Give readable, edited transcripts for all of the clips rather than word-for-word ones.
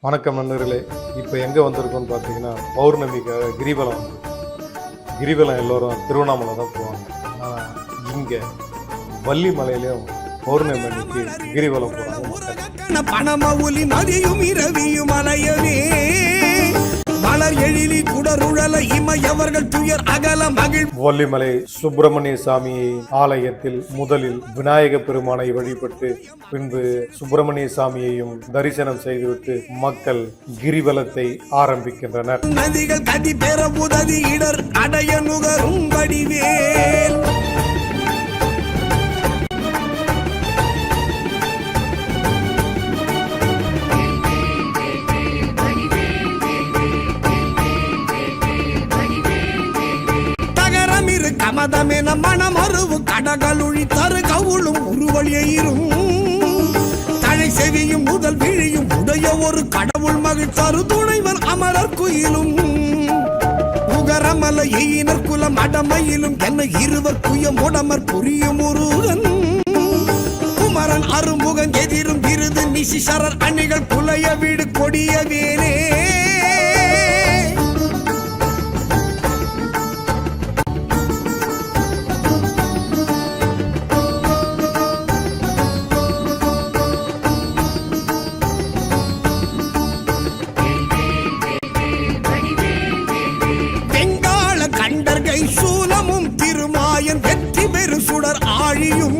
வணக்கம் நண்பர்களே. இப்போ எங்கே வந்திருக்கோன்னு பார்த்தீங்கன்னா பௌர்ணமிக்காக கிரிவலம் கிரிவலம் எல்லோரும் திருவண்ணாமலை தான் போவாங்க. ஆனால் இங்கே வள்ளி மலையிலையும் பௌர்ணமி அன்னைக்கு கிரிவலம் போகிறாங்க. பணமவுலி மதியும் இரவியும் அலையவே மலர் எழிலி குடருழல இமையவர்கள் துயர் அகல மகிழ். வள்ளிமலை சுப்பிரமணிய சாமி ஆலயத்தில் முதலில் விநாயக பெருமானை வழிபட்டு பின்பு சுப்பிரமணிய சாமியையும் தரிசனம் செய்துவிட்டு மக்கள் கிரிவலத்தை ஆரம்பிக்கின்றனர். நதிகள் கதி பெற உதவி இடர் அடைய நுகரும் வடிவேல். கமதமென மனமருவு கடகளுழி தரு கவுளும் உருவழியும் தழை செவியும் முதல் விழியும் உடைய ஒரு கடவுள் மகிழ் தரு துணைவன் அமரர் குயிலும் உகரமல எயினர் குலம் அடமையிலும் என்ன இருவர் குயம் உடமர் புரியும் முருகன் குமரன் அருமுகன் எதிரும் விருது நிசிசரர் அணிகள் புலைய வீடு கொடிய வேரே. சூலமும் திருமாயன் வெற்றி பெரு சுடர் ஆழியும்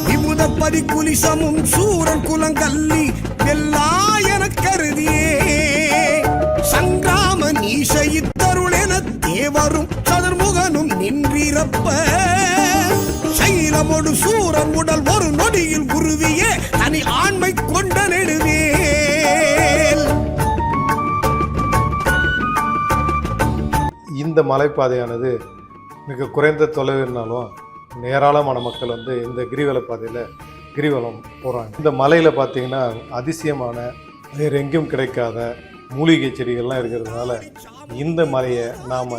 விமுதப்பதி குலிசமும் சூரன் குலங்கல்லி வெல்லாயன கருதியே சங்கிராம நீசைத்தருளென தேவரும் சதுர்முகனும் நின்றிருப்ப சைலமொடு சூரன் உடல் ஒரு நொடியில் உருவியே தனி ஆண்மை கொண்ட நெடுவே. இந்த மலைப்பாதையானது மிக குறைந்த தொலைவினாலும் ஏராளமான மக்கள் இந்த கிரிவல பாதையில் கிரிவலம் போகிறாங்க. இந்த மலையில் பார்த்தீங்கன்னா அதிசயமான வேறு எங்கேயும் கிடைக்காத மூலிகை செடிகள்லாம் இருக்கிறதுனால இந்த மலையை நாம்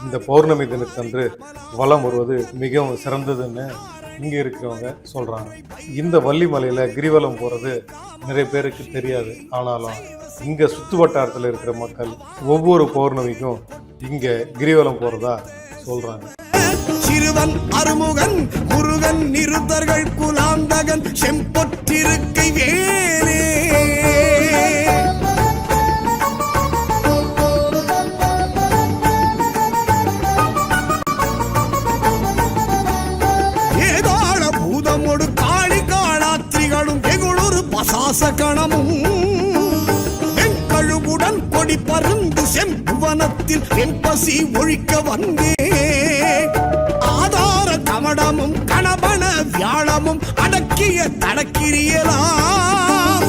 இந்த பௌர்ணமி தினத்தன்று வலம் வருவது மிகவும் சிறந்ததுன்னு இங்கே இருக்கிறவங்க சொல்கிறாங்க. இந்த வள்ளி மலையில் கிரிவலம் போகிறது நிறைய பேருக்கு தெரியாது. ஆனாலும் இங்கே சுற்று வட்டாரத்தில் இருக்கிற மக்கள் ஒவ்வொரு பௌர்ணமிக்கும் இங்கே கிரிவலம் போகிறதா சொல்கிறாங்க. சிறுவன் அருமுகன் முருகன் நிருத்தர்கள் குலாந்தகன் செம்பொற்றிருக்கை வேலே ஏதாள பூதமோடு காளி காளாத்திரிகளும் வெகுளொரு பசாசகணமும் வெண்கழுவுடன் கொடி பருந்து செம்புவனத்தில் வெண்பசி ஒழிக்க வந்தே ஆதார கமடமும் கணபன வியாழமும் அடக்கிய தடக்கிரியலாம்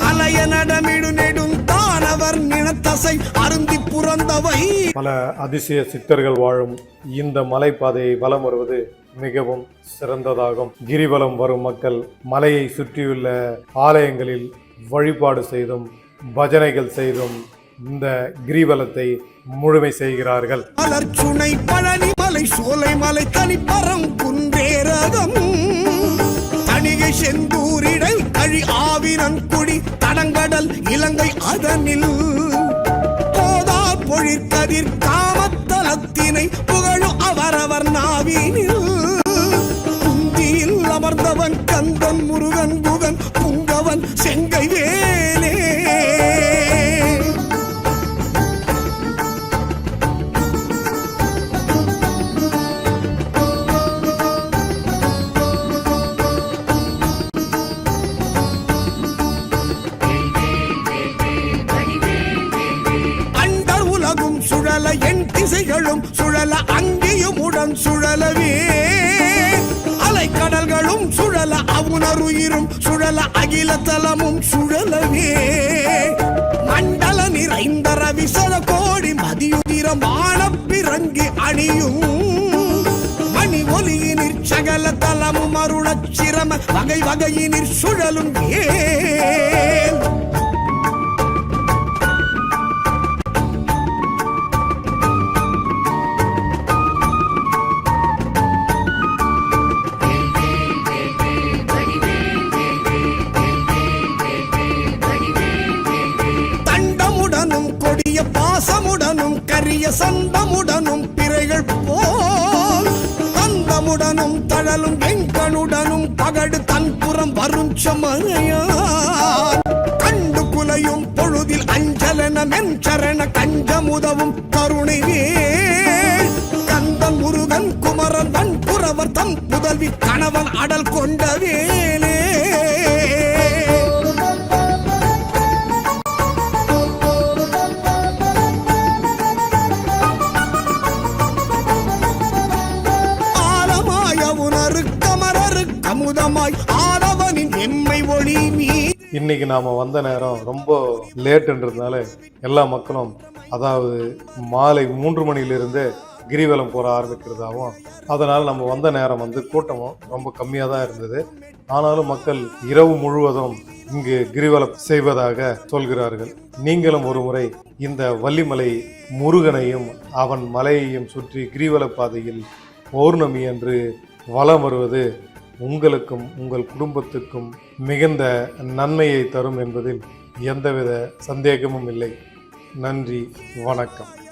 அலைய நடமிடு நெடும் தானவர் நினத்தசை அருந்தி புறந்தவை. பல அதிசய சித்தர்கள் வாழும் இந்த மலைப்பாதையை வலம் வருவது மிகவும் சிறந்ததாகும். கிரிவலம் வரும் மக்கள் மலையை சுற்றியுள்ள ஆலயங்களில் வழிபாடு செய்தும் பஜனைகள் செய்தும் இந்த கிரிவலத்தை முழுமை செய்கிறார்கள். மலர்ச்சுனை பழனி மலை சோலை மலை தனிப்பறம் குன்றேரகம் தணிகை செந்தூரிடை கழி ஆவினன் குடி தடங்கடல் இலங்கை அதனில் போதார் பொழிற்கதிர் காமத்தலத்தினை புகழும் அவரவர் நாவினில் குந்தியில் அமர்ந்தவன் கந்தன் முருகன் குகன் புங்கவன் செங்கை வேலே. சுழல என் திசைகளும் சுழல அங்கேயும் உடன் சுழலவே அலைக்கடல்களும் சுழல அவுணருயிரும் சுழல அகில தலமும் சுழலவே மண்டல நிறைந்த ரவிசல கோடி மதியுதிரம் ஆனப்பிறங்கி அணியும் மணி ஒலியினிற் சகல தலமும் அருளச் சிரம வகை வகையினிற் சுழலும் ஏன். கரிய பாசமுடனும் கரிய சந்தமுடனும் பிறைகள் போல் தந்தமுடனும் தழலும் எங்கனுடனும் பகடு தன்புறம் வரும் சமனையார் கண்டு குலையும் பொழுதில் அஞ்சலன மென்சரண கஞ்சமுதவும் கருணை வேல் கந்தன் முருகன் குமரன் வன்புறவர் தம் புதல்வி கணவன் அடல் கொண்ட வேலே. அமுதமாய் ஆடவனின் எம்மை ஒளி மீ. இன்னைக்கு நாம வந்த நேரம் ரொம்ப லேட்டுன்றதுனால எல்லா மக்களும், அதாவது மாலை 3 மணிலிருந்து கிரிவலம் போற ஆரம்பிக்கிறதாகவும், அதனால் நம்ம வந்த நேரம் கூட்டமும் ரொம்ப கம்மியாக தான் இருந்தது. ஆனாலும் மக்கள் இரவு முழுவதும் இங்கு கிரிவலம் செய்வதாக சொல்கிறார்கள். நீங்களும் ஒரு முறை இந்த வள்ளிமலை முருகனையும் அவன் மலையையும் சுற்றி கிரிவல பாதையில் பௌர்ணமி என்று வலம் வருவது உங்களுக்கும் உங்கள் குடும்பத்துக்கும் மிகுந்த நன்மையை தரும் என்பதில் எந்தவித சந்தேகமும் இல்லை. நன்றி, வணக்கம்.